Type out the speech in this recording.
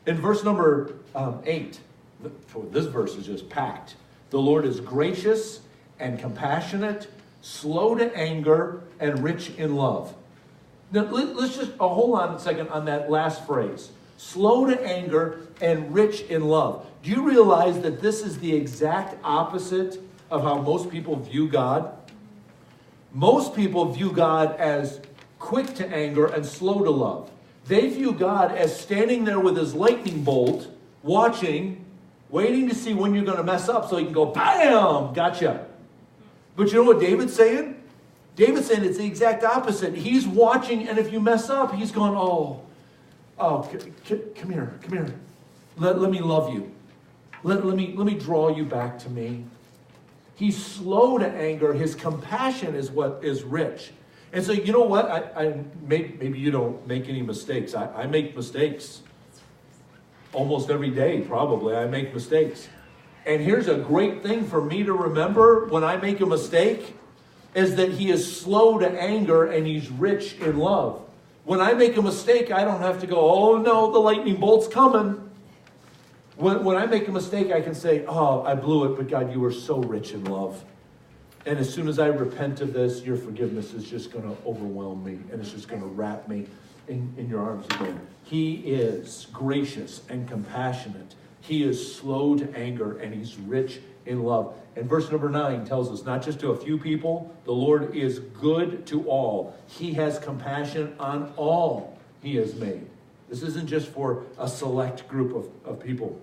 In verse number 8, this verse is just packed. The Lord is gracious and compassionate, slow to anger, and rich in love. Now, let's just hold on a second on that last phrase. Slow to anger and rich in love. Do you realize that this is the exact opposite of how most people view God? Most people view God as quick to anger and slow to love. They view God as standing there with his lightning bolt, watching, waiting to see when you're going to mess up so he can go, bam, gotcha. But you know what David's saying? David's saying it's the exact opposite. He's watching, and if you mess up, he's going, come here. Let me love you. Let me draw you back to me. He's slow to anger. His compassion is what is rich. And so, you know what? Maybe you don't make any mistakes. I make mistakes. Almost every day, probably, I make mistakes. And here's a great thing for me to remember when I make a mistake, is that he is slow to anger and he's rich in love. When I make a mistake, I don't have to go, oh no, the lightning bolt's coming. When I make a mistake, I can say, oh, I blew it, but God, you are so rich in love. And as soon as I repent of this, your forgiveness is just going to overwhelm me, and it's just going to wrap me in your arms again. He is gracious and compassionate. He is slow to anger, and he's rich in love. And verse number 9 tells us, not just to a few people, the Lord is good to all. He has compassion on all he has made. This isn't just for a select group of people.